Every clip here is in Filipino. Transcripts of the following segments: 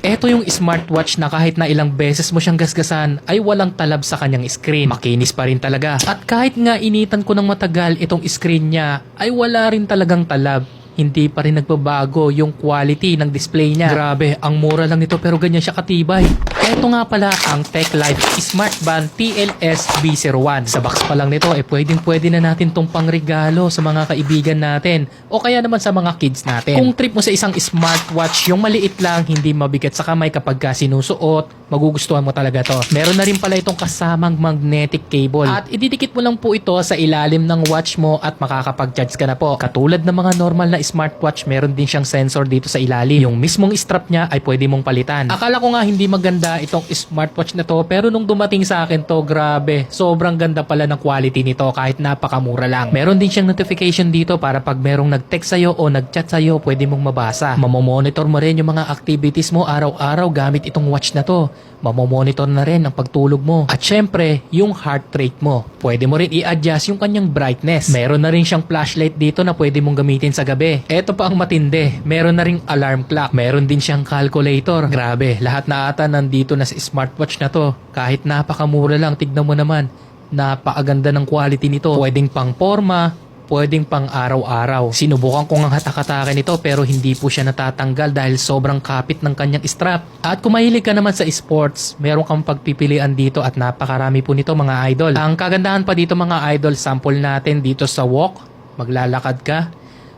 Ito yung smartwatch na kahit na ilang beses mo siyang gasgasan ay walang talab sa kanyang screen. Makinis pa rin talaga. At kahit nga initan ko ng matagal itong screen niya ay wala rin talagang talab. Hindi pa rin nagbabago yung quality ng display niya. Grabe, ang mura lang nito pero ganyan siya katibay. Ito nga pala ang TechLife Smart Band TLS B01. Sa box pa lang nito pwede na natin tong pangregalo sa mga kaibigan natin o kaya naman sa mga kids natin. Kung trip mo sa isang smartwatch yung maliit lang, hindi mabigat sa kamay kapag ka sinusuot, magugustuhan mo talaga to. Meron na rin pala itong kasamang magnetic cable at ididikit mo lang po ito sa ilalim ng watch mo at makakapag-charge ka na po. Katulad ng mga normal na smartwatch, meron din siyang sensor dito sa ilalim. Yung mismong strap niya ay pwede mong palitan. Akala ko nga hindi maganda itong smartwatch na to, pero nung dumating sa akin to, grabe, sobrang ganda pala ng quality nito kahit napakamura lang. Meron din siyang notification dito para pag merong nag-text sa'yo o nag-chat sa'yo, pwede mong mabasa. Mamomonitor mo rin yung mga activities mo araw-araw gamit itong watch na to. Mamomonitor na rin ang pagtulog mo. At syempre, yung heart rate mo. Pwede mo rin i-adjust yung kanyang brightness. Meron na rin siyang flashlight dito na pwede mong gamitin sa gabi. Eto pa ang matindi. Meron na ring alarm clock. Meron din siyang calculator. Grabe, lahat na ata nandito na sa smartwatch na to. Kahit napakamura lang, tignan mo naman. Napakaganda ng quality nito. Pwedeng pang forma, pwedeng pang araw-araw. Sinubukan ko ngang hatak-hatakin ito pero hindi po siya natatanggal dahil sobrang kapit ng kanyang strap. At kung mahilig ka naman sa sports, meron kang pagpipilian dito at napakarami po nito mga idol. Ang kagandahan pa dito mga idol, sample natin dito sa walk, maglalakad ka.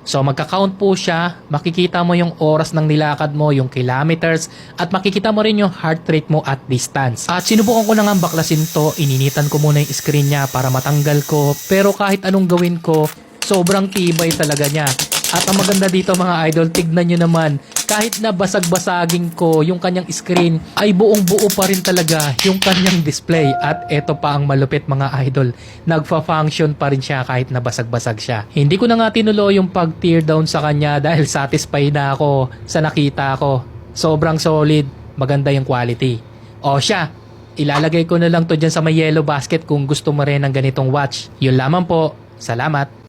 So magka-count po siya, makikita mo yung oras ng nilakad mo, yung kilometers, at makikita mo rin yung heart rate mo at distance. At sinubukan ko na nga baklasin to, ininitan ko muna yung screen niya para matanggal ko, pero kahit anong gawin ko, sobrang tibay talaga niya. At ang maganda dito mga idol, tignan nyo naman, kahit na basag-basagin ko yung kanyang screen, ay buong buo pa rin talaga yung kanyang display. At eto pa ang malupit mga idol, nagfa-function pa rin siya kahit na basag-basag siya. Hindi ko na nga tinulo yung pag-tear down sa kanya dahil satisfied na ako sa nakita ko. Sobrang solid, maganda yung quality. O siya, ilalagay ko na lang to dyan sa may yellow basket kung gusto mo rin ng ganitong watch. Yun lamang po, salamat.